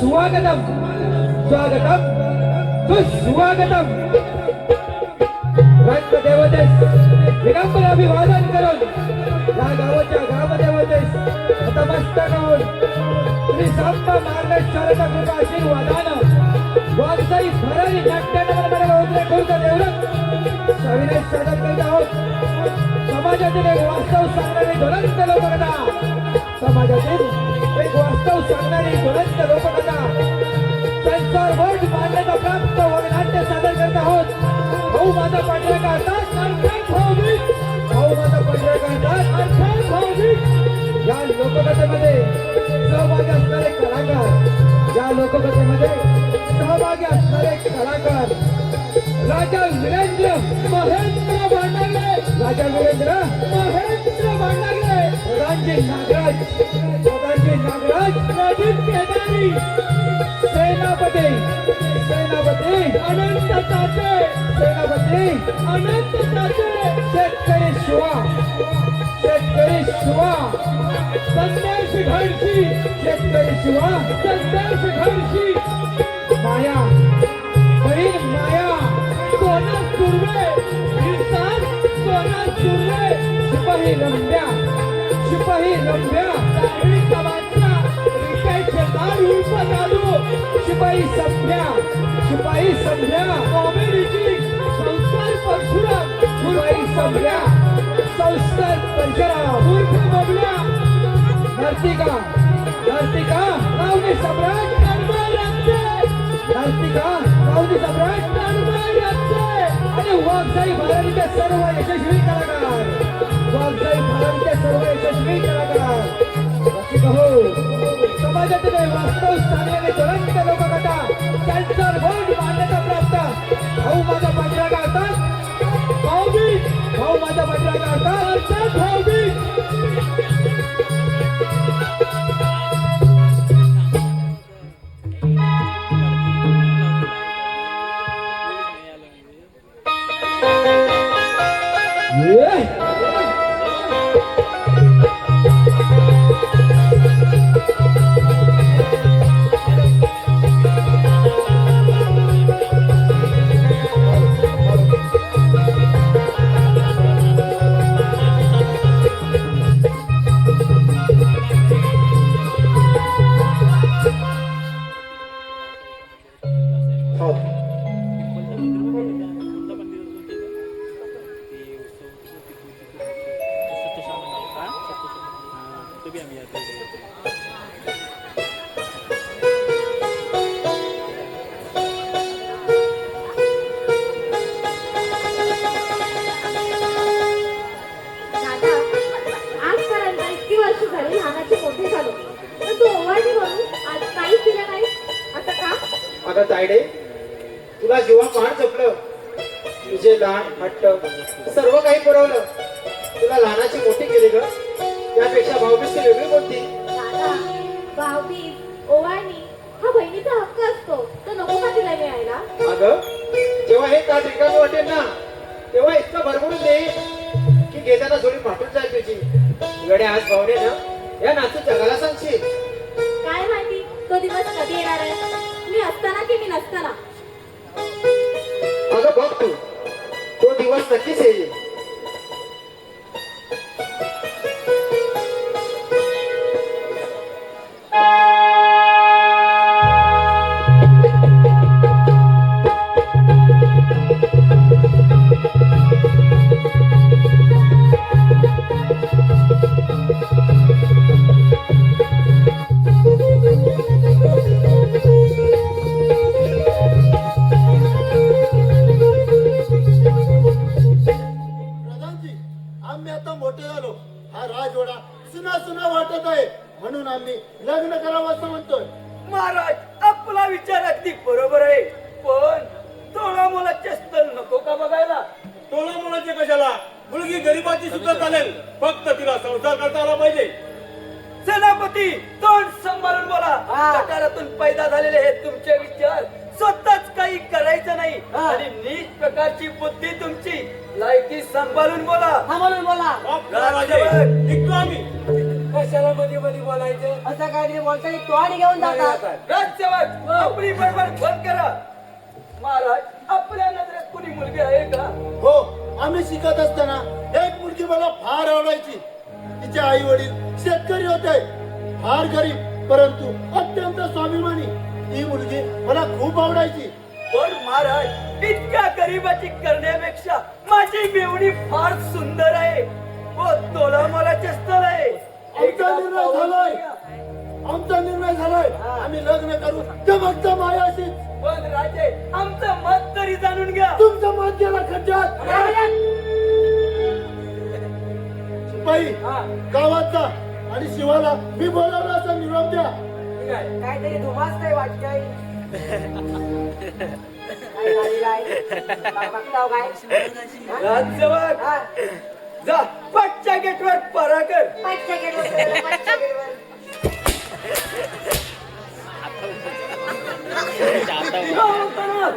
स्वागतम स्वागतम सुस्वागतम रंगदेवतेस विनम्र अभिवादन करून या गावाच्या ग्रामदेवतेस नतमस्तक होऊन श्री संत मार्गदर्शनाचा कृपा आशीर्वादानं वागसाई भरारी नाट्यानंतर होते कोणतं देवळत सविनय सादर करीत आहोत. समाजातील एक वास्तव सांगणारी ज्वलंत लोककथा समाजातील एक वास्तव सांगणारी ज्वलंत लोककथा संसार वर्ल्ड मान्यता प्राप्त वगनाट्य सादर करत आहोत. भाऊ माझा पांढरा काढतात अर्थात भाऊबीज भाऊ माझा पांढरा काढतात अर्थात भाऊबीज या लोककथेमध्ये सहभागी असणारे कलाकार या लोककथेमध्ये सहभागी असणारे कलाकार राजा वीरेंद्र महेंद्र भांडागळे राजा वीरेंद्र महेंद्र भांडागळे प्रधानजी नागराज प्रदीप केदारी सेनापती अनंत ताते शेतकरी शिवा संदेश घडशी शेतकरी शिवा संदेश घडशी माया बहीण माया सोना सुर्वे सोना सुर्वे शिपाही रंभ्या शिपाही संध्या कॉमेडीची संस्कार परशुराम शिपाही संध्या संस्कार परशुराम उर्फ बबल्या नर्तिका रावणी सम्राट आणि वाघजाई भरारीचे सर्व यशस्वी कलाकार समाजातील वास्तव सांगणारे ज्वलंत लोककथा कॅन्सर वर्ल्ड मान्यता प्राप्त भाऊ माझा पांढरा काढतात भाऊ माझा पांढरा काढतात अर्थात भाऊबीज अगं तायडे, तुला जेव्हा पाठ जपलं, तुझे लहान हट्ट सर्व काही पुरवलं, तुला लहानाची मोठी केली ग. यापेक्षा भाऊबीज वेगळी कोणती? दादा, भाऊबीज ओवाळणी हा बहिणीचा हक्क असतो, तो नको का तिला मिळायला? अगं, जेव्हा हे ताट रिकामी वाटेल ना, तेव्हा इतकं भरभरून देईल की घेताना थोडी फाटून जाईल तुझी. गड्या आज भावने ना या नाचू जगाला सांगशील. काय माहिती तो दिवस कधी येणार आहे, मी असताना की मी नसताना. अगं बघ तू, तो दिवस नक्कीच येईल. प्रधानजी, आम्ही आता मोठे झालो. हा राजवाडा सुना सुना वाटत आहे, म्हणून आम्ही लग्न करावं असं म्हणतोय. महाराज, आपला विचार अगदी बरोबर आहे, पण तोळा मोलाचे स्थळ नको का बघायला? तोला मुलाचे कशाला? मुलगी गरीबाची सुद्धा चालेल, फक्त तिला संसार करता आला पाहिजे. सेनापती, तोंड सांभाळून बोला. सकारातून पैदा झालेले हे तुमचे विचार, स्वतःच काही करायचं नाही आणि नीट प्रकारची बुद्धी तुमची. लायकी सांभाळून बोला. माफ करा राजे, निघतो आम्ही. कशाला मध्ये मध्ये बोलायचं? असं काय बोलताय तो आणि घेऊन जातात. राजसेवक, आपली बडबड बंद करा. महाराज, आपल्या नजरेत कुणी मुलगी आहे का? हो, आम्ही शिकत असताना एक मुलगी मला फार आवडायची. तिचे आई वडील शेतकरी होते, फार गरीब परंतु अत्यंत स्वाभिमानी. ती मुलगी मला खूप आवडायची. पण महाराज, इतक्या गरीबाची करण्यापेक्षा माझी मेवणी फार सुंदर आहे व तोला मोलाचे स्थळ आहे. आमचा निर्णय झालाय, आमचा निर्णय झालाय. आम्ही लग्न करू ते फक्त मायाशीच. पण राजे, आमचं मत तरी जाणून घ्या. तुमचं मत गेला खड्ड्यात. शिपाई, गावात जा आणि शिवाला मी बोलावलं असं निरोप द्या. काहीतरी धुमासतंय वाटतंय. काय झालेलं आहे? बघताव काय? राजसेवक, हा, जा पाठच्या गेटवर परा कर. पाचच्या गेटवर फिरायला, पाचच्या गेटवर. का म्हणतो ना?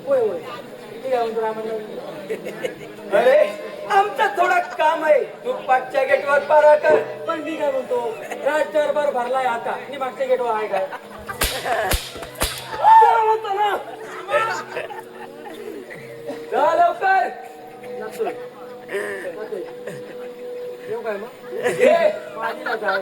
होय, होय. किती घेऊन तुला म्हणलं? अरे, आमचं थोडं काम आहे, तू पाठच्या गेटवर परा कर. पण मी काय म्हणतो, राज दरबार भरलाय आता आणि मागच्या गेटवर आहे काय? का म्हणतो ना? जा लवकर. जातोय. जातोय. येऊ काय मग? ये. माझी ना जाय.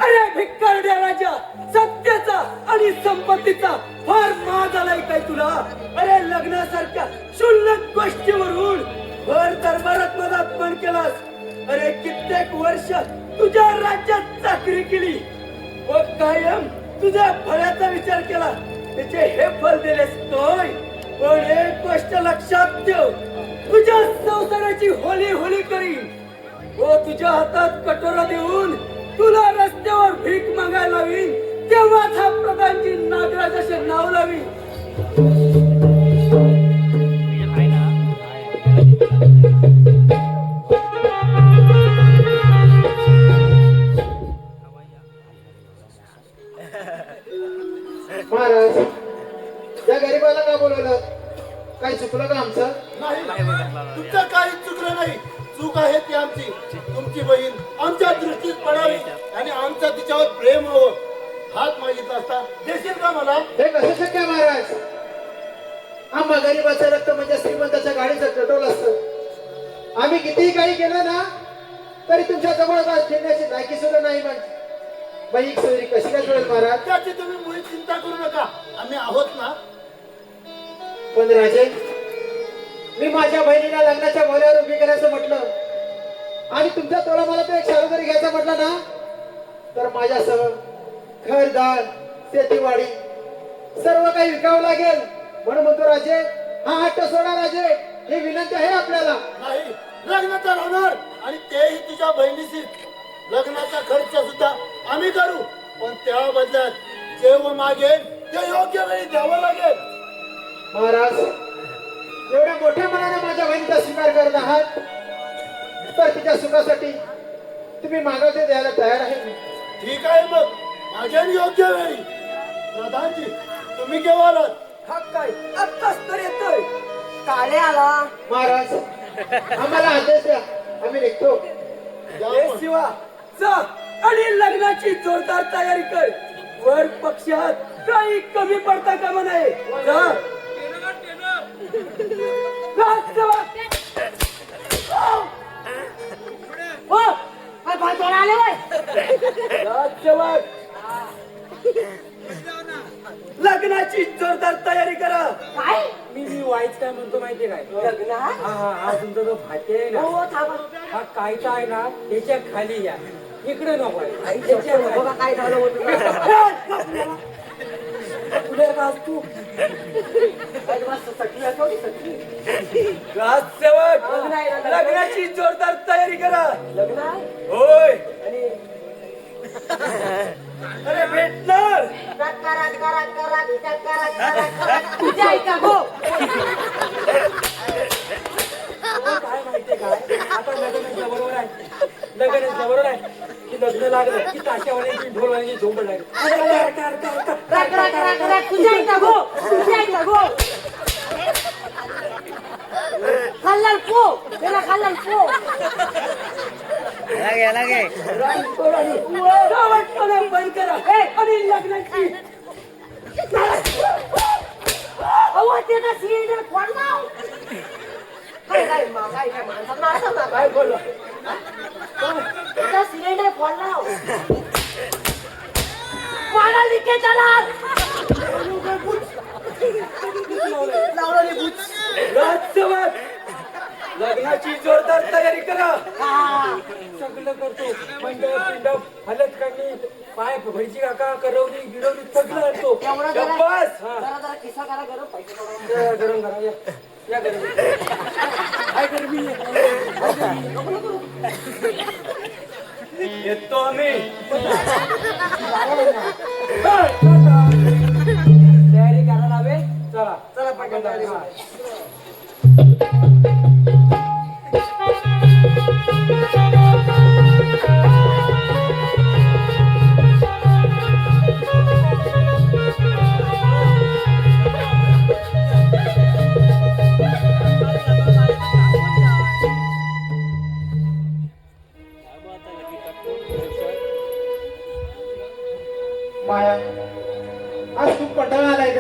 अरे भिक्कारड्या राजा, सत्याचा आणि संपत्तीचा फार माज आलाय काय तुला? अरे लग्नासारख्या क्षुल्लक गोष्टीवरून भर दरबारात माझा अपमान केलास. अरे कित्येक वर्ष तुझ्या राज्यात चाकरी केली व कायम तुझ्या फळाचा विचार केला, त्याचे हे फल दिलेस काय? पण एक गोष्ट लक्षात ठेव, तुझ्या संसाराची होली होली करीन व तुझ्या हातात कटोरा देऊन तुला रस्त्यावर भीक मागायला लावीन, तेव्हाच हा प्रधानजी नागराज असे नाव लावीन. महाराज, या गरीबाला का बोलवलं? काही चुकलं का आमचं? नाही, तुमचं काही चुकलं नाही. चूक आहे ती आमची. तुमची बहीण आमच्या दृष्टीत पडावी आणि आमचं तिच्यावर प्रेम हवं. हात मागितला असता देशील का मला? हे कसं शक्य आहे महाराज? आम्हा गरीबाचं रक्त म्हणजे श्रीमंताच्या गाडीचं पेट्रोल असतं. आम्ही कितीही काही केलं ना तरी तुमच्या जवळपास फिरण्याची लायकी सुद्धा नाही. पण बाई सोयरी कशी काय कळेल महाराज? त्याची तुम्ही मुळी चिंता करू नका, आम्ही आहोत ना. पण राजे, मी माझ्या बहिणीला लग्नाच्या बोल्यावर उभी करायचं म्हटलं आणि तुमच्या तोला मला तो एक शाळू जरी घ्यायचा म्हटलं ना, तर माझ्यासह घरदार शेतीवाडी सर्व काही विकावं लागेल. म्हणून म्हणतो राजे, हा हट्ट सोडा राजे, ही विनंती आहे आपल्याला. नाही, लग्न तर होणार आणि ते तुमच्या बहिणीशी लग्नाचा खर्च सुद्धा आम्ही करू, पण त्या बदल्यात जे मागेल ते योग्य वेळी द्यावं लागेल. महाराज, एवढ्या मोठ्या मनाने माझ्या बहिणीचा स्वीकार करत आहात तर तिच्या सुखासाठी तुम्ही मागायचे द्यायला तयार आहे मी. ठीक आहे, मग मागेल योग्य वेळी. प्रधानजी, तुम्ही केव्हा आलात? हा काय आत्ताच तर येतोय. काले आला. महाराज, आम्हाला आदेश द्या, आम्ही निघतो. ए शिवा, जा आणि लग्नाची जोरदार तयारी कर. वर पक्षात काही कमी पडता कामा नये. जा. राजसेवक, लग्नाची जोरदार तयारी करा. काय मी वाईच काय म्हणतो माहितीये काय? लग्न हा हा हा तुमचा जो फाटे आहे ना, हा कायचा आहे ना त्याच्या खाली या, इकडे नको आहे. त्याच्या खाली. काय झालं तुला का तू राजसेवक, लग्नाची जोरदार तयारी करा. लग्न होय. अरे भेटणार. तुझ्या ऐका गो. काय माहितीये काय? आता लग्नाच्या बरोबर आहे, लग्नाच्या बरोबर आहे की लग्न लागलं की ताशावाल्याची ढोलवाल्याची झोंबड लागली. तुझ्या ऐका गो. तुझ्या ऐका गो. खाल्लाल पो. त्याला खाल्लाल पो. गावातपणा बंद करा आणि लग्नाची अहो त्याचा सिलेंडर फोडला. काय माणसाला काय बोलला? त्याचा सिलेंडर फोडला. मला लिकेज आला. राजसेवक, लग्नाची जोरदार तयारी करा. सगळं करतो. मंडप पिंडप हलत काढणी, पाय भैजी काका करवली गिरवली सगळं आणतो. शाबास. जरा खिसा करा गरम पैसे गरम करा या. या गरम. काय करू मी? येतो आम्ही. तयारी करायला हवे. चला चला पटकन तयारी करा. माया, आज खूप कंटाळा आलाय ग.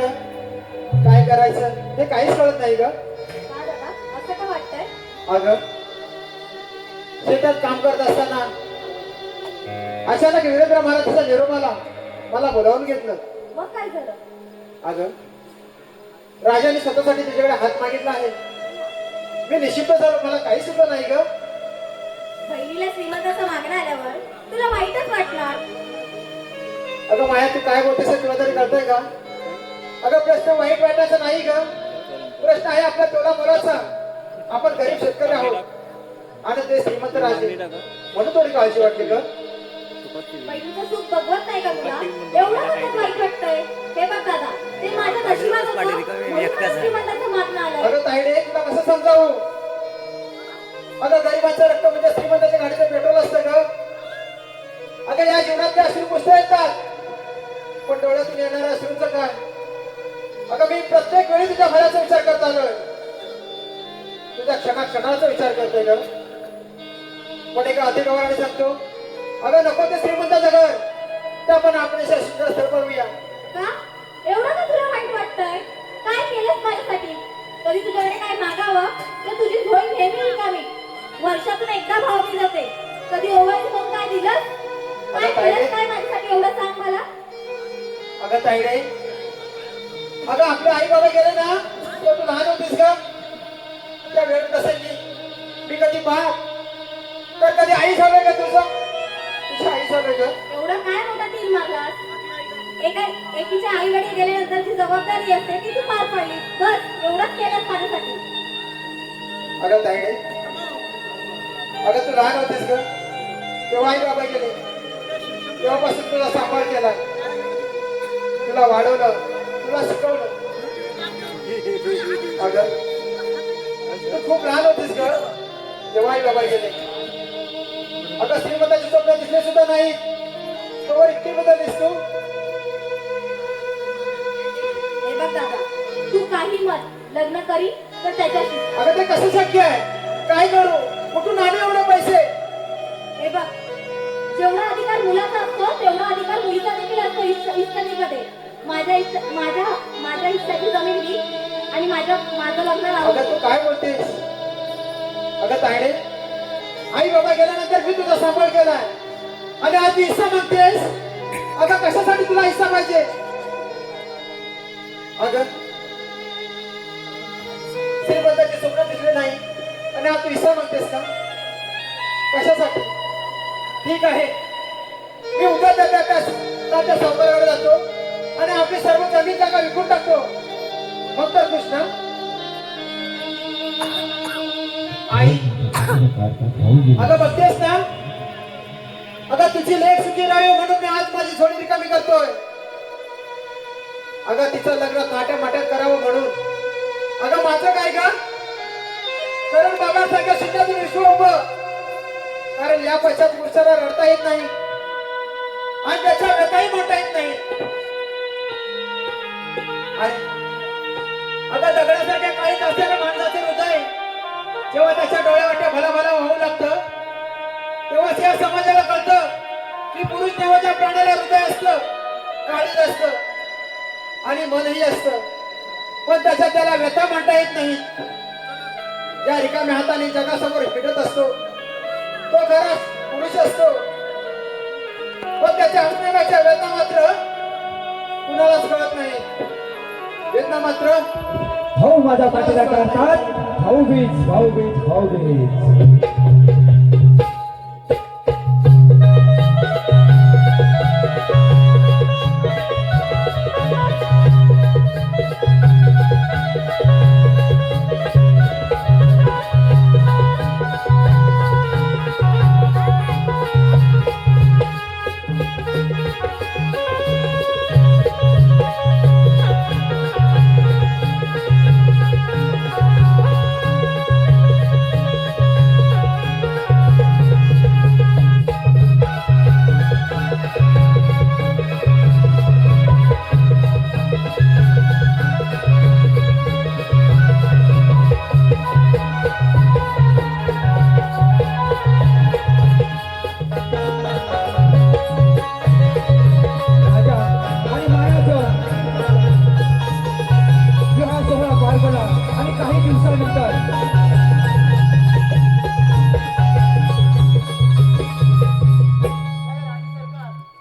काय करायचं हे काहीच कळत नाही ग. काय दादा असं का वाटतंय? अगं, शेतात काम करत असताना अचानक वीरेंद्र महाराजांचा निरोप आला. मला बोलावून घेतलं. मग काय झालं? अगं, राजाने स्वतःसाठी तुझ्याकडे हात मागितला आहे. मी निश्चित झालो, मला काही सुद्धा नाही ग. बहिणीला श्रीमंताचं मागणं आल्यावर तुला वाईटच वाटणार. अगं माया, तू काय बोलतेस हे तुला तरी कळतंय का? अगं, प्रश्न वाईट वाटायचा नाही ग. प्रश्न आहे आपल्या तोला मोलाचा. आपण गरीब शेतकरी आहोत आणि ते श्रीमंत राजे, म्हणून थोडी काळजी वाटली ग. बहिणीचं सुख बघवत नाही का तुला? एवढं कसं वाईट वाटतंय? हे बघ दादा, ते माझ्या नशिबात होतं, म्हणून मला श्रीमंताचं मागणं आलंय. अगं ताईडे, तुला कसं समजावू? अगं, गरिबाचं रक्त म्हणजे श्रीमंताच्या गाडीचं पेट्रोल असतं ग. अगं, या जीवनातल्या अश्रू पुसता येतात, पण डोळ्यातून येणाऱ्या अश्रूंचं काय? अगं, मी प्रत्येक वेळी तुझ्या भल्याचा विचार करत आलोय, तुझ्या क्षणाचा विचार करतोय ग. पण एका अधिकाराने सांगतो, अगं नको ते श्रीमंताचं घर, ते आपण स्थळ बनवूया. का? एवढं का तुला वाईट वाटतंय? काय केलंस माझ्यासाठी? कधी तुझ्याकडे काय मागावं तर तुझी झोळी नेहमी रिकामी. वर्षातून एकदा भावली जाते. कधी ओवाळी म्हणून काय दिलंस? काय केलंस काय माझ्यासाठी एवढं सांग मला. अगं ताईडे, अगं आपले आई बाबा गेले ना, तेव्हा तू लहान होतीस का? त्या वेळ प्रसंगी मी कधी बाप तर कधी आई झालोय का तुझं? तुझ्या आई झालोय का? एवढं काय मोठा तीर मारलास? एकीच्या आई वडील गेल्यानंतरची जबाबदारी असते ती तू पार पडली. बस एवढंच केलंस माझ्यासाठी. अगं ताईडे, अगं तू लहान होतीस का? तेव्हा आई बाबा गेले, तेव्हापासून तुला सांभाळ केला, तुला वाढवलं, तुला शिकवलं. अगं तू खूप लहान होतीस ग तेव्हा आई बाबा गेले. अगं श्रीमंताचे स्वप्न दिसले सुद्धा नाही तोवर इतकी बदललीस तू. हे बघ दादा, तू काही मत लग्न करी तर त्याच्याशी. अगं ते कसं शक्य आहे? काय करू? कुठून आले एवढे पैसे? हे बघ, जेवढा अधिकार मुलाचा असतो तेवढा अधिकार मुलीचा देखील असतो इस्टेटीमध्ये. माझ्या हिस्साची जमीन घे आणि माझं लग्न लावून अगं तू काय बोलतेस? अगं तायडे, आई बाबा गेल्यानंतर मी तुझा सांभाळ केलाय आणि आज ती हिस्सा मागतेस. अगं कशासाठी तुला हिस्सा पाहिजे? अगं श्रीमंताचे स्वप्न दिसले नाही आणि आज तू हिस्सा मागतेस का? कशासाठी? ठीक आहे, मी उद्या त्या सावकाराकडे जातो आणि आपली सर्व जमीन जागा विकून टाकतो. मग तर कृष्णा आई, अगं बघतेस ना, अगं तुझी लेख सुखी राहावी म्हणून मी आज माझी झोळी रिकामी करतोय. अगं तिचं लग्न थाट्या माट्यात करावं म्हणून. अगं माझं काय का? कारण बाबासारख्या शिकण्यातून विश्व उभं. कारण या पश्चात पुरुषाला रडता येत नाही आणि त्याच्या व्यथाही म्हणता येत नाही. अगं दगडासारख्या काळीत असलेल्या माणसाचे हृदय जेव्हा त्याच्या डोळ्यावाटे भला भला वाहू लागतं तेव्हाच या समाजाला कळतं की पुरुष देवाच्या प्राण्याला हृदय असतं, काळीज असतं आणि मनही असतं, पण त्याला व्यथा म्हणता येत नाही. ज्या रिकाम्या हाताने जगासमोर फिरत असतो तो खरा पुरुष असतो, पण त्याच्या हसण्याच्या वेदना मात्र कुणालाच कळत नाही. वेदना मात्र भाऊ माझ्या पाठीला करतात. भाऊबीज भाऊबीज भाऊबीज. राजा आणि मायाचं विवाह सोहळा पार पडला आणि काही दिवसानंतर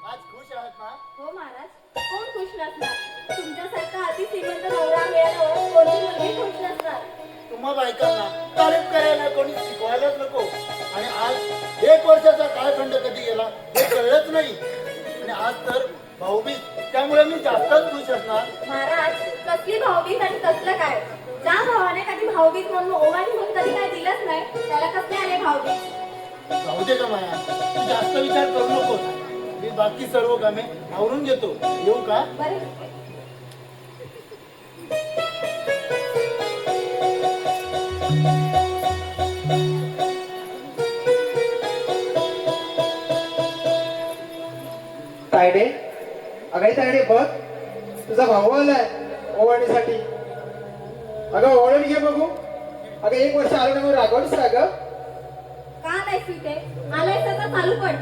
आज खुश आहात ना? हो महाराज, कोण खुश नसणार? तुमच्यासारखा अतिश्रीमंत नवरा मिळाल्यावर कोणी मुलगी खुश नसणार. तुम्हा बायकांना तारीफ करायला कोणी शिकवायलाच नको. आणि आज 1 वर्षाचा काळखंड कधी गेला हे कळलंच नाही. आणि आज तर भाऊबीज, त्यामुळे मी जास्तच खुश असणार. महाराज, कसली भाऊबीज आणि कसलं काय? ज्या भावाने कधी भाऊबीज म्हणून ओवाळी म्हणून कधी काय दिलंच नाही त्याला कसले आले भाऊबीज? जाऊ दे का माया, तू जास्त विचार करू नकोस. मी बाकी सर्व कामे आवरून घेतो. येऊ का? बरे. तायडे, अगं तायडे बघ, तुझा भाऊ आलाय ओवाळणीसाठी. अगं ओवाळून घे बघू. अगं 1 वर्ष आलं नाही रागवलीस का गं? का नाही सुटे? आलाय तर चालू पड.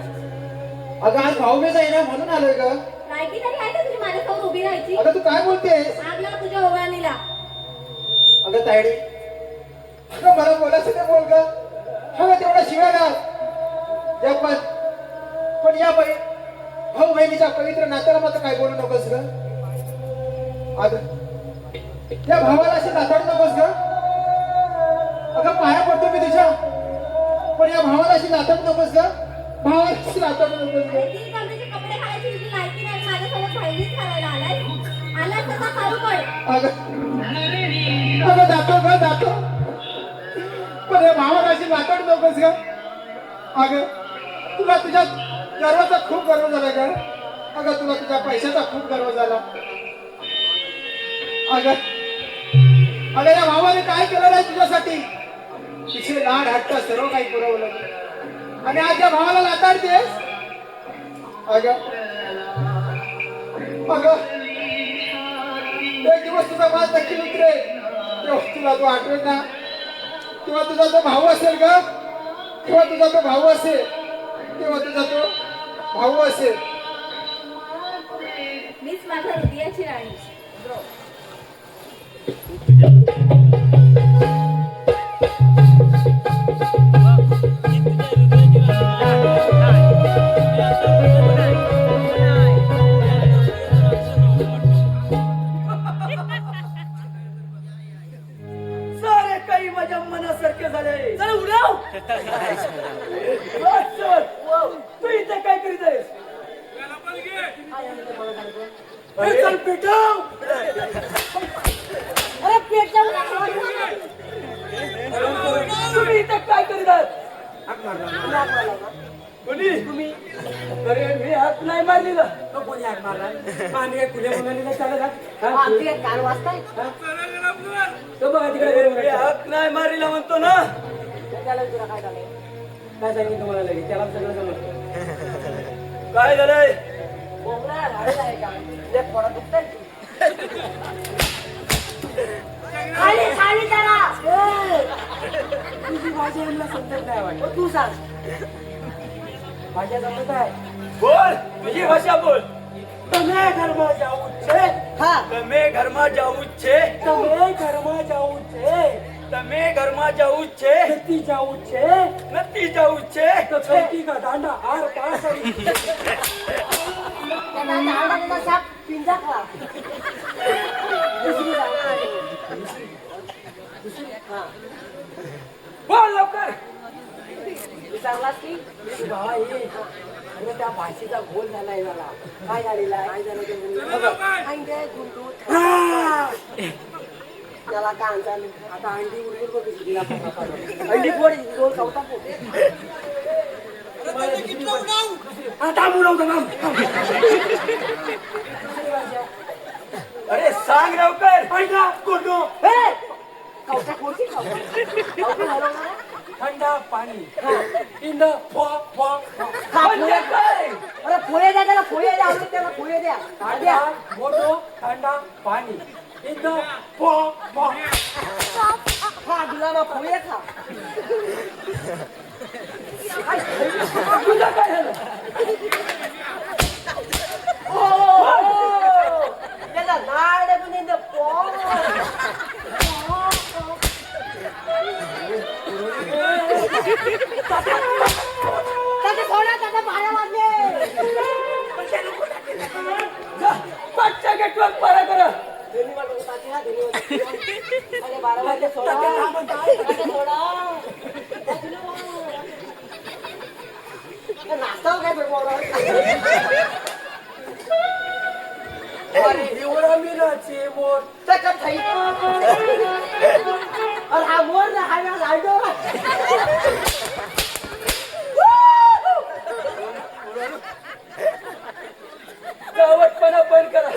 अगं आज भाऊबीज आहे ना म्हणून आलोय ग. लायकी तरी आहे का तुझी माझ्यासमोर उभी राहायची? अगं तू काय बोलतेस? लागला तुझ्या ओवाळणीला. अगं तायडे, अगं मला बोलायचं ते बोल ग. अगं तेवढा शिवाय घाल. पण या भाऊ बहिणीच्या पवित्र नात्याला मात्र काय बोलू नकोस ग. अगं त्या भावाला अशी नाताळू नकोस ग. अगं पाया पडतो मी तुझ्या, पण या भावाला अशी नाताळू नकोस ग. भावाला अशी नाताळू नकोस ग. तीन कपड्याचे कपडे घालायची तुझी लायकी नाही. माझ्यासोबत फायलीच करायला आलाय. आलाय तसा चालू पड. अगं जातो ग जातो, पण या भावाला अशी नाताळू नकोस ग. अगं तुला तुझ्या गर्वाचा खूप गर्व झाला का? अगं तुला तुझ्या पैशाचा खूप गर्व झाला. अगं अगं या भावाने काय केलं नाही तुझ्यासाठी? तिचे लाड हट्ट सर्व काही पुरवलं आणि आज या भावाला लाताडतेस. अगं अगं एक दिवस तुझा माल नक्की उतरे तेव्हा तुला तो आठवेल ना. तेव्हा तुझा तो भाऊ असेल ग. तेव्हा तुझा तो भाऊ असेल. तेव्हा तुझा तो भाऊ असेल. मीच माझ्या हृदयाची राणी. सारे काही माझ्या मनासारखे झाले. चल उडाव. बस चल. तू इथे काय करीत आहेस? अरे चल पेटव. अरे पेट जाऊ तुम्ही इथे काय करीत आहात? कोणी? तुम्ही? अरे मी हात नाही मारलेला. कोणी हाक मारला? आम्ही काय खुले मुलांनी चालत काल वाजताय तो बघा अरे तिकडे मी हात नाही मारलेला म्हणतो ना. त्याला तुला काय झालंय? काय सांगितलं तुम्हाला लगेच त्याला सगळं समजलं. काय झालंय? बोंबला झालेला आहे का? तुझ्या पोटात दुखतंय? खाली खाली त्याला. तुझी भाषा यांना समजत नाही वाटत. तू सांग. भाषा समजत आहे. बोल तुझी भाषा बोल. તમે ઘરમાં જાવું છે. हा તમે ઘરમાં જવું જ છે. તમે ઘરમાં જાવું છે. તમે ઘરમાં જવું જ છે. નથી જાવું છે. નથી જવું જ છે. તો ચૌકી કા દાંડા આર પાર કરી. त्यांना झाडाचा साप पिंजा खा. दुसरी सांग. हा बोल लवकर. विचारलास की बाबा ये अरे त्या भाषेचा गोल झालाय मला. काय झालेला आहे? काय झालं ते म्हणून. अंडे गुंडू हा! त्याला काय आणता आता अंडी उडवून बघ कशी दिला पाहिजे. अंडी पोड दोन चौथा पोट. आता बोलवतो ना. अरे सांग लवकर. अंडा कोणतो? हे कवटा कोणती कवटा हलवणार आहे? थंडा पाणी. इन द फॉ फॉ हा पोळे काय? अरे पोळे द्या त्याला पोळे द्या. आवडत त्याला पोळे द्या. थंडा मोठो थंडा पाणी. इन द फॉ फॉ हा गुलामा पोळे खा. तुझं काय झालं? त्याला नाड पण द्या त्याचे थोडा त्याचा भाड्या वाजले. जा, पाठच्या गेटवर पारा करा. अरे 12 वाजले सोडा. नाश्ता काय अरे एवढा मिराचे मोर. अरे हा मोर ना हा लाडो. गावटपणा बंद करा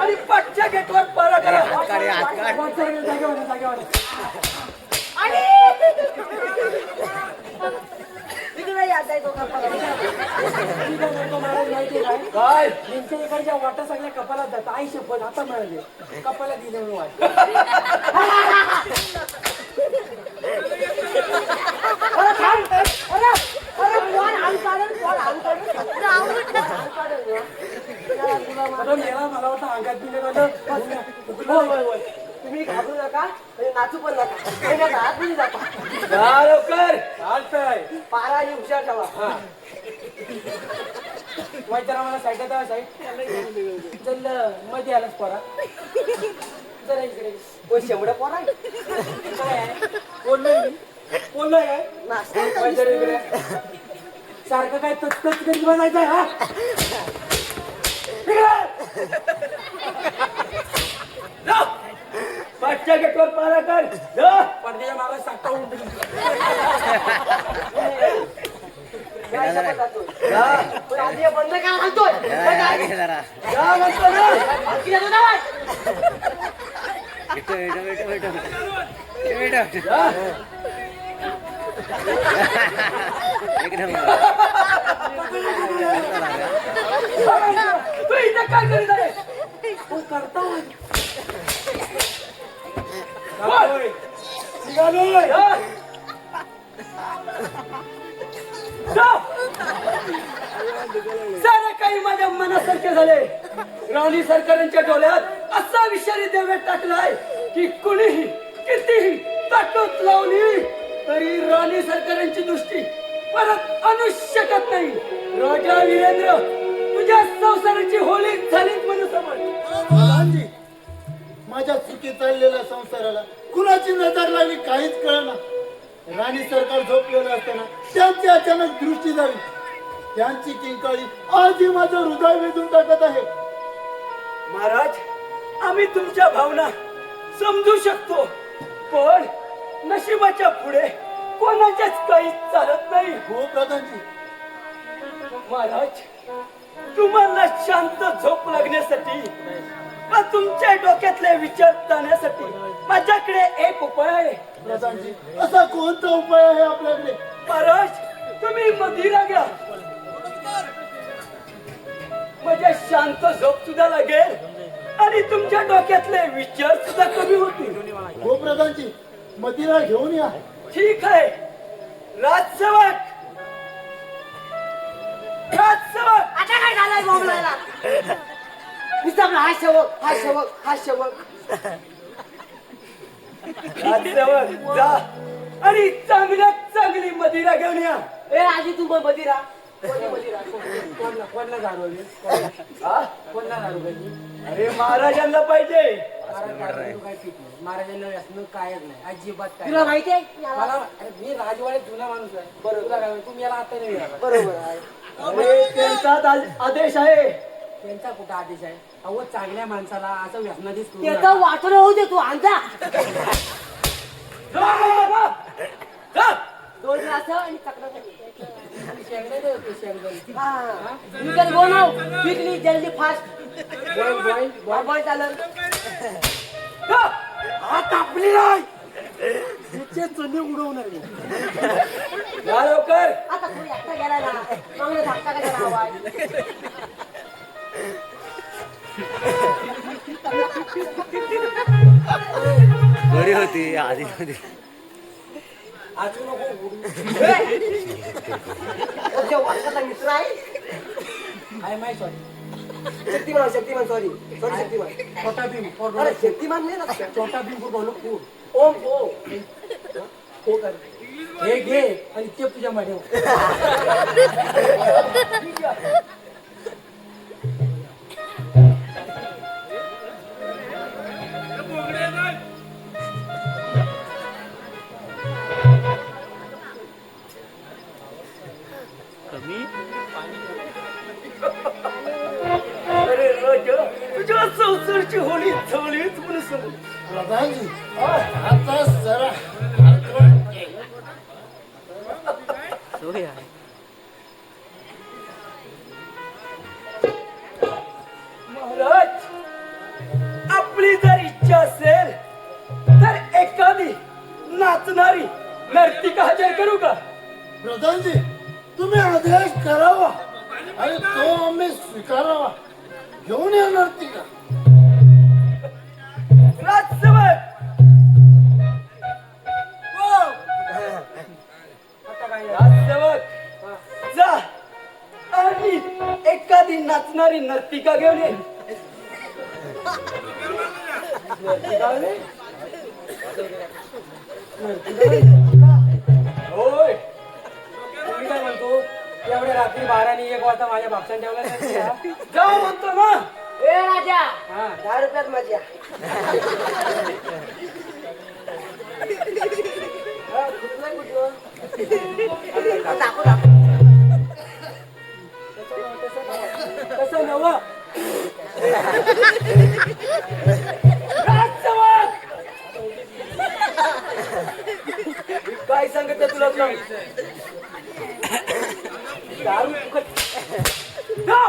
आणि पाठच्या गेटवर पारा करा. जागेवर तिकडे याद आहे तो कपाला. माहिती काय काय यांच्या इकडच्या वाटा सगळ्या कपाला जातात. आई शपथ आता मिळाले कपाला दिले म्हणून वाट. अरे थांब. अरे अरे कोण हाल काढेल कोण हाल काढेल. आता मेला मला वाटतं अंगात दिले होय तुम्ही घाबरू नका आणि नाचू पण नका. हात दिली जाता. जा लवकर. चालतंय. पारा आणि हुशार ठेवा. जरा मला साईड साईड चल मध्ये आलाच पोरा. जरा इकडे ओ शेवड्या पोरा काय आहे? बोललोय काय? नाश्ता जरा इकडे सारखं काय तच करीत बसायचंय हा. जा, पाठच्या गेटवर पारा कर. जा. पडद्याच्या मागे साठा उडून नाही शपथ खातो. जा. पण आधी हे बंद का म्हणतोय? जा म्हणतो ना. आणखी येतो ना. जा. तू इथं काय करीत आहे? तू करता निघालोय. सारे काही माझ्या मनासारखे झाले. राणी सरकारांच्या डोळ्यात असा विषारी देवे टाकलाय की कुणीही कितीही ताकद लावली तरी राणी सरकारांची दृष्टी परत आणू शकत नाही. राजा वीरेंद्र, तुझ्या संसाराची होळी झालीच म्हणून समज. प्रधानजी, माझ्या चुकी चाललेल्या संसाराला कुणाची नजर लागली काहीच कळना. राणी सरकार झोपलेलं असताना त्यांची अचानक दृष्टी झाली. त्यांची किंकाळी आजही माझं हृदय वेधून टाकत आहे. महाराज, आम्ही तुमच्या भावना समजू शकतो, पण नशिबाच्या पुढे कोणाच्याच काही चालत नाही. हो प्रधानजी. महाराज, तुम्हाला शांत झोप लागण्यासाठी व तुमच्या डोक्यातले विचार जाण्यासाठी माझ्याकडे एक उपाय आहे. प्रधानजी, असा कोणता उपाय आहे आपल्याकडे? महाराज, तुम्ही मदिरा घ्या. म्हणजे शांत झोप सुद्धा लागेल आणि तुमच्या डोक्यातले विचार सुद्धा कमी होतील. हो प्रधानजी, मदिरा घेऊन या. ठीक आहे. राजसेवक, राजसेवक. आता काय झालंय बोंबलायला? विचारलं, हा सेवक, हा सेवक, हा सेवक. राजसेवक, जा आणि चांगल्यात चांगली मदिरा घेऊन या. ए आजी तू मग मदिरा. कोणी मदिरा? कोणला दारू हा? कोणला दारू पाहिजे? अरे महाराजांना पाहिजे. काय पीत नाही. महाराजांना व्यसन कायच नाही, अजिबात काय तुला माहितीये मला अरे मी राजवाड्यात जुना माणूस आहे. बरोबर तुला काय माहिती? तुम्ही याला आता नाही विचारलं. बरोबर आहे. अरे त्यांचा आदेश आहे. त्यांचा कुठं आदेश आहे? अहो चांगल्या माणसाला असं व्यसनाधीश करू त्याचं नका. वाटणं होऊ दे तू आणजा. जा, जा, जा. जा. 2 ग्लास आणि चक्र. शेंगदाणे होते, शेंगदाणे. हा. You can go now. Quickly, जल्दी फास्ट. बॉईल बॉल चालेल. जा. हात आपली नाही. तिचे चणे उडवणार मी. जा लवकर. आता तुम्ही एकटा गेला ना. चांगलं धाकटा का जरा आवाज. बरी होती आधी होती. आजू नको उडू. तुझ्या वर्षाचा मित्र आहे. I my sorry. Shaktimaan, Shaktimaan, sorry sorry Shaktimaan. छोटा भीम फॉर अरे शक्तिमान नाही ना. छोटा भीम फॉर बोलो फूड. ओम ओ. हो कर. हे घे आणि ते तुझ्या मध्ये अरे राजा, तुझ्या संसारची होळी झालीच म्हणून समज. प्रधानजी, आता जरा हातवण घे. महाराज, आपली जर इच्छा असेल तर एखादी नाचणारी नर्तिका हजर करू का? प्रधानजी, तुम्ही आदेश करावा आणि तो आम्ही स्वीकारावा. घेऊन येणार ती का? राजसेवक, राजसेवक, जा आणि एखादी नाचणारी नर्तिका घेऊन ये. होय. तुम्ही काय म्हणतो? एवढ्या रात्री 12 आणि 1 वाजता माझ्या बापसान ठेवला नाही का? जा म्हणतो ना. ए राजा, हा. 10 रुपयात मजा. हा, कुठलं कुठलं? दाखव, दाखव. तसं नव. राजसेवक, काय सांगत तुला सांग. दारू फुकट जा.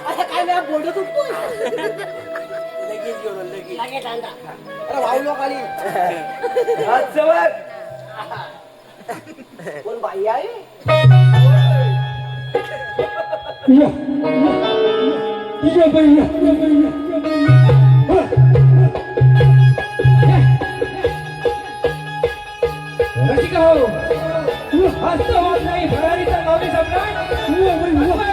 असं काय वेळा बोलत उठतोय लगेच गेलो लगेच लगेच आणा. अरे वावलो खाली हात जवळ कोण बाई आहे ये भैया रसिका हो हसतो होत नाही भरारीचा गावी सम्राट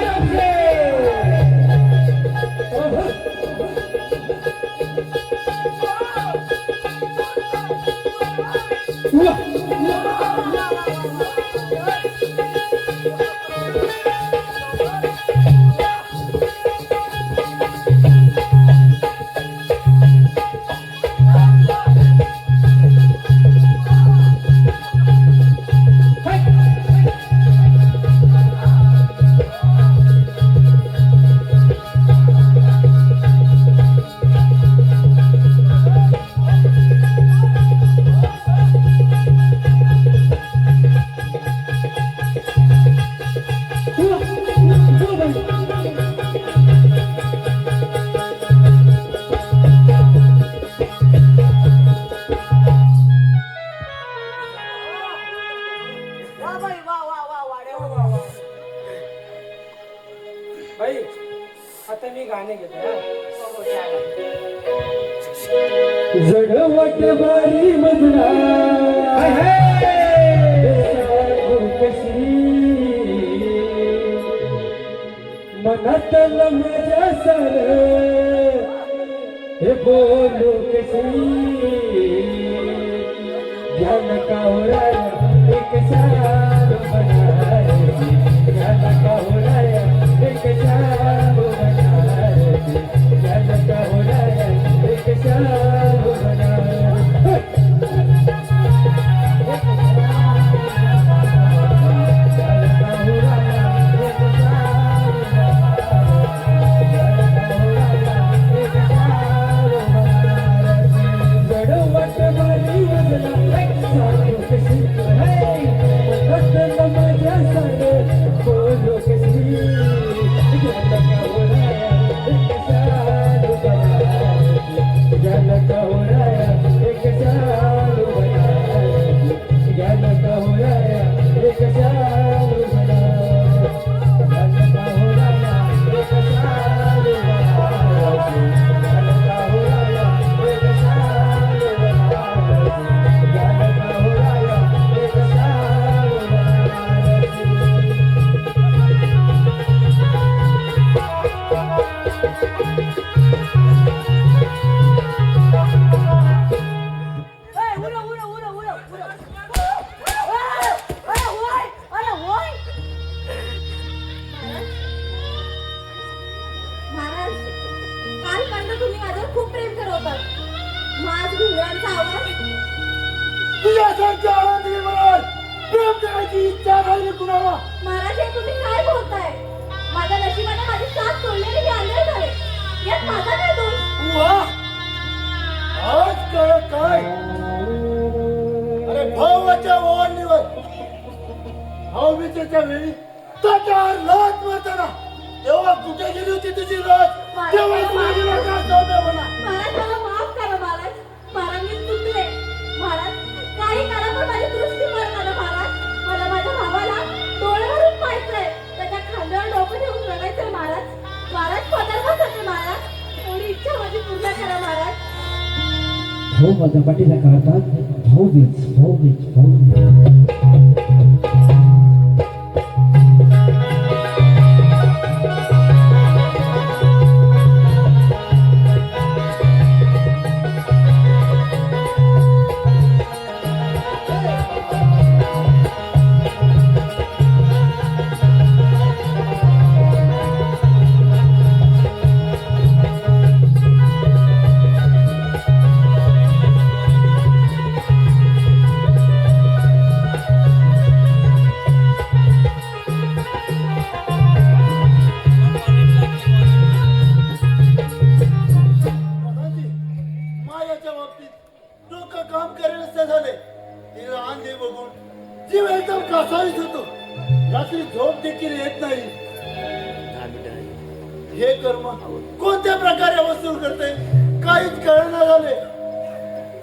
वा बाई वा वा वा वाड्या वा वा बाई आता मी गाणे घेतो हा. जडवट बारी मधुरा कशी मनातलं माझ्या सर हे बोलू कशी ध्यान कावराया एक सार बनारसी ध्यान कावराया एक सार बनारसी ध्यान कावराया एक सार बनारसी महाराज कालपर्यंत तुम्ही माझ्यावर खूप प्रेम करत होतात माझ घुंगरांचा आवाज तुझ्यासारख्या आनंदी मनात प्रेम करायची इच्छा नाही कुणाला. महाराज हे तुम्ही काय बोलताय माझ्या नशिबाने माझी साथ सोडलेली हे आंधळे झाले यात माझा काय दोष वा आज कळ काय अरे भावाच्या ओवाळणीवर भाऊबीजेच्या वेळी त्याच्यावर लाच मारताना तेव्हा कुठे गेली होती तुझी लाच तेव्हा तुझी लाच म्हणा. महाराज मला माफ करा महाराज महाराज मी चुकले महाराज काही करा पण माझी दृष्टी मार करा महाराज मला माझ्या भावाला डोळ्यावरून पाहायचंय त्याच्या खांद्यावर डोकं ठेवून रडायचंय महाराज महाराज पदर बसते महाराज एवढी इच्छा माझी पूर्ण करा महाराज भाऊ माझ्या पाठीला काढतात भाऊ कसाहीच होतो. रात्री झोप देखील येत नाही. 10 मिनिटं. हे कर्म कोणत्या प्रकारे वसूल करते काहीच कळना झाले.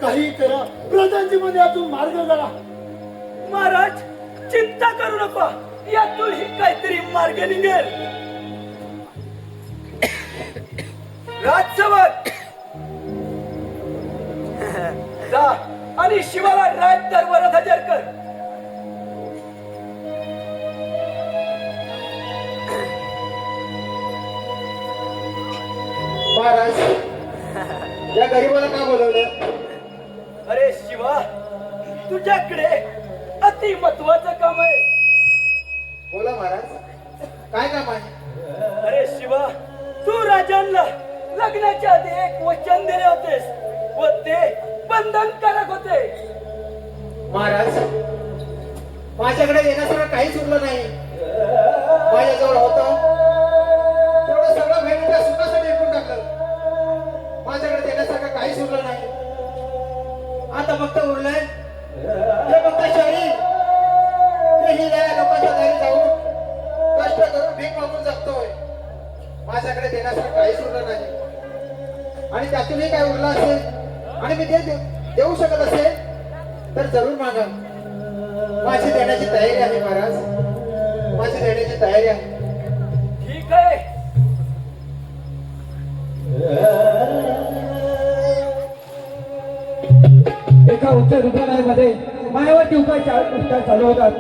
काही करा, प्रधानजी मध्ये यातून मार्ग काढा. महाराज चिंता करू नका, यातून ही काहीतरी मार्ग निघेल. राजसेवक जा आणि शिवाला राज दरबारात हजर कर. महाराज या गरीबाला का बोलवलं? अरे शिवा, तुझ्याकडे अति महत्वाचं काम आहे. बोला महाराज, काय काम आहे? अरे शिवा, तू राजांना लग्नाच्या आधी एक वचन दिले होतेस व ते बंधनकारक होते. महाराज माझ्याकडे येण्यासारखं काहीच उरलं नाही. माझ्याजवळ होतं तेवढं सगळं बहिणीच्या सुखासाठी विकून टाकलं. माझ्याकडे देण्यासारखं काहीच उरलं नाही. आता फक्त उरलंय हे फक्त शरीर. तेही या लोकांच्या दारी जाऊन कष्ट करून भीक मागून जगतोय. माझ्याकडे देण्यासारखं काहीच उरलं नाही. आणि त्यातूनही काय उरलं असेल आणि मी देऊ शकत असेल तर जरूर मागा. माझी देण्याची तयारी आहे महाराज, माझी देण्याची तयारी आहे. ठीक आहे. एका उच्च रुग्णालयामध्ये मायावती उपचार चालू होतात.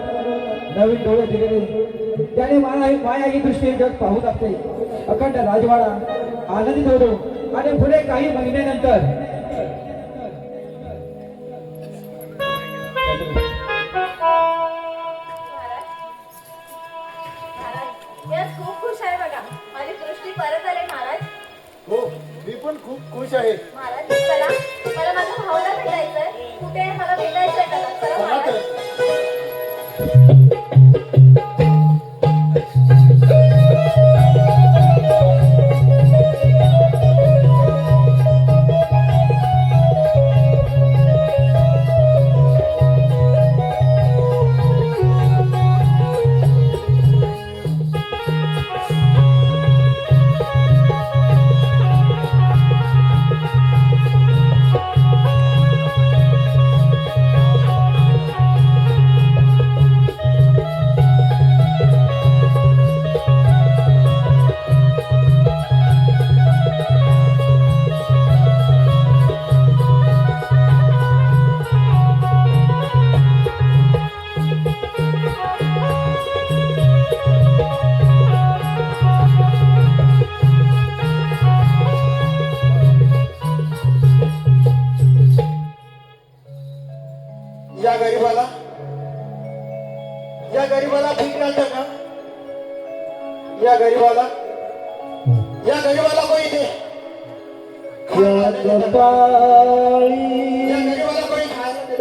नवीन डोळे दिलेले त्याने माया ही दृष्टी जग पाहू लागते. अखंड राजवाडा आनंदित होतो आणि पुढे काही महिन्यानंतर महाराज खूप खुश आहे बघा. माझी दृष्टी परत आली महाराज. हो, मी पण खूप खुश आहे. महाराज चला, मला माझ्या भावाला भेटायचंय. कुठे आहे मला भेटायचंय त्याला. चला चला महाराज. तर. या गरीबाला भीक घालतं का? या गरीबाला कोणी दे. या गरीबाला कोणी खायला दे.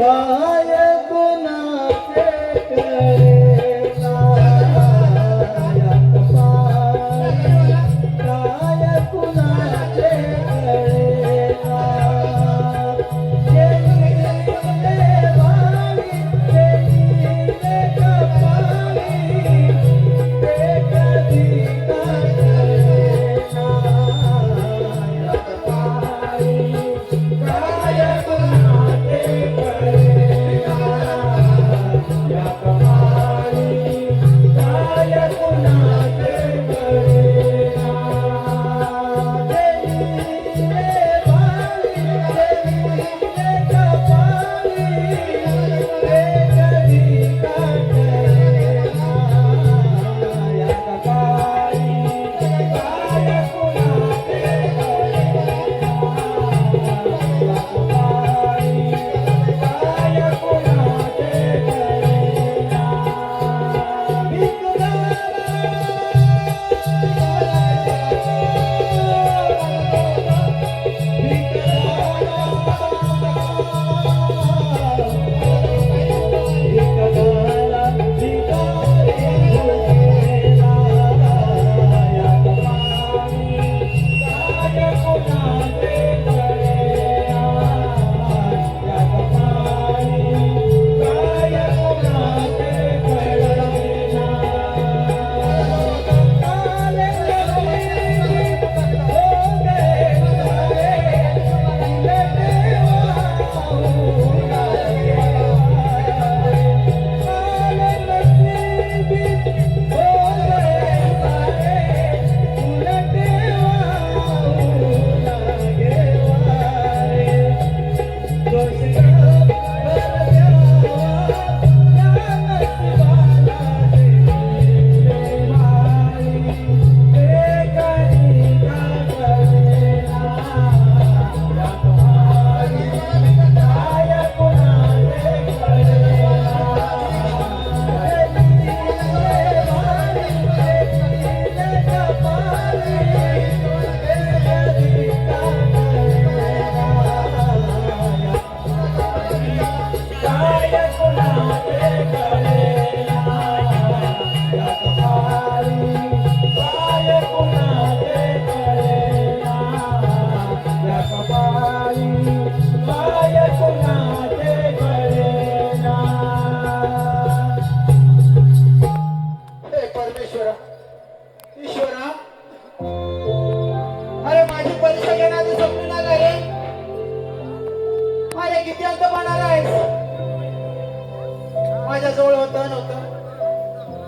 तण होतं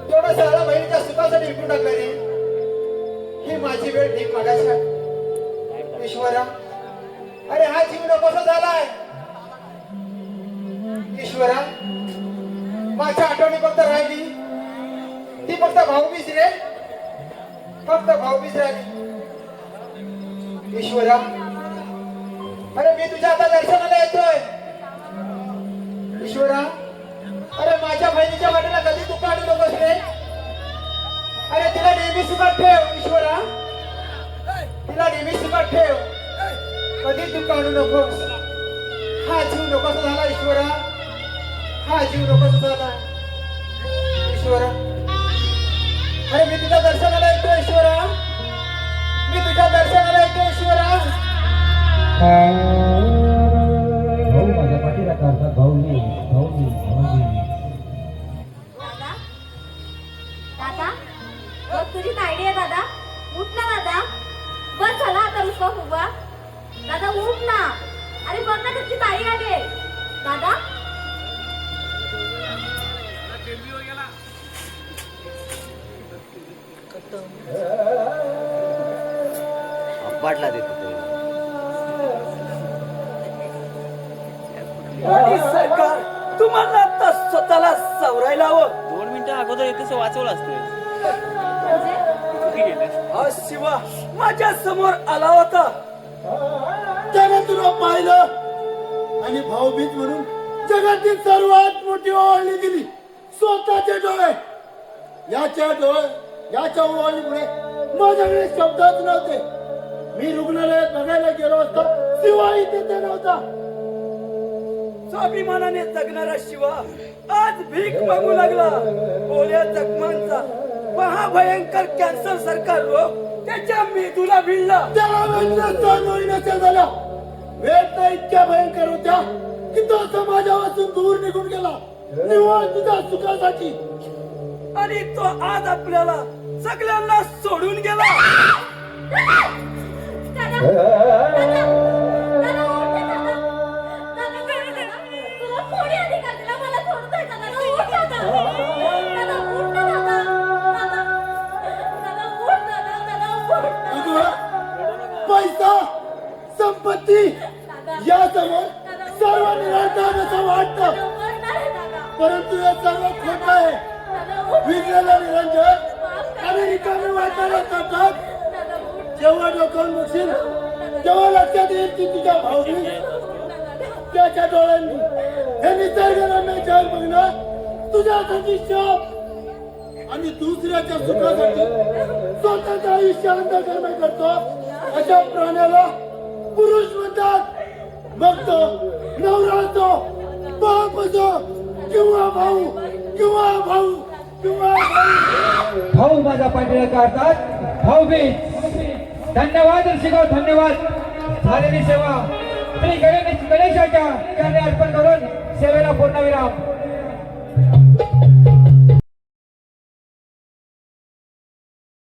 तेवढं सगळं बहिणीच्या सुखासाठी विकून टाकलं रे. ही माझी वेळ भीक मागायची. ईश्वरा, अरे हा जीव नकोसा झालाय. ईश्वरा, माझ्या आठवणी फक्त राहिली ती फक्त भाऊबीज रे, फक्त भाऊबीज राहिली. ईश्वरा, अरे मी तुझ्या आता दर्शनाला येतोय. ईश्वरा, अरे माझ्या बहिणीच्या वाटेला कधी तू काढू नकोस रे. अरे तिला नेहमी सुखात ठेव. ईश्वरा, तिला नेहमी सुखात ठेव, कधी तू काढू नकोस. हा जीव नकोसा झाला ईश्वरा, हा जीव नकोसा झाला. ईश्वरा, अरे मी तुझ्या दर्शनाला येतो ईश्वरा, मी तुझ्या दर्शनाला येतो ईश्वरा. भाऊ माझ्या पाठीला काढतात. भाऊ मी दादा दादा बघ तुझी तायडी आहे दादा. उठ ना दादा, बस झाला आता रुसवा फुगवा. दादा उठ ना, अरे बघ ना तुझी ताई आली दादा. पाठला देतो तो. आणि सरकार तुम्हाला आता स्वतःला सावरायला हवं. 2 मिनिटं अगोदर येते वाचवलं असतं. हा शिवा माझ्या समोर आला होता. त्याने तुला पाहिलं आणि भाऊबीज म्हणून जगातील सर्वात मोठी ओवाळणी दिली. स्वतःचे डोळे, याच्या ओवाळणीमुळे माझ्याकडे शब्दच नव्हते. मी रुग्णालयात बघायला गेलो असतो, शिवाही तिथे नव्हता. स्वाभिमानाने जगणारा शिवा आज भीक मागू लागला. ओल्या जखमांचा महाभयंकर कॅन्सर सारखा रोग त्याच्या मेंदूला भिडला. त्याला वेदना सहन होईनाशा झाल्या. वेदना इतक्या भयंकर होत्या की तो समाजापासून दूर निघून गेला, निव्वळ तुझ्या सुखासाठी. आणि तो आज आपल्याला सगळ्यांना सोडून गेला. दादा दादा दादा उठ ना दादा. दादा काय दादा, तुला कोणी अधिकार दिला मला सोडतोय का दादा? उठ दादा, दादा उठ ना दादा. दादा दादा उठ दादा, दादा उठ ना. अगं, पैसा, संपत्ती या समोर सर्व निराधार असं वाटतं, परंतु हे सर्व खोट आहे. विजलेला निरंजन आणि रिकामी वाटायला ताकद जेव्हा डोकावून बघशील तेव्हा लक्षात येईल की तुझ्या भाऊबीज त्याच्या डोळ्यांनी हे निसर्गरम्य जग बघणं तुझ्यासाठी शाप आणि दुसऱ्याच्या सुखासाठी स्वतःचं आयुष्य अंधकर्म करतो अशा प्राण्याला पुरुष म्हणतात. मग तो नवरा असो, बाप असो किंवा भाऊ किंवा भाऊ किंवा भाऊ माझ्या पाठीला काढतात. भाऊबीज. धन्यवाद शिकव, धन्यवाद. झालेली सेवा श्री गणेशाच्या चरणी अर्पण करून सेवेला पूर्णविराम.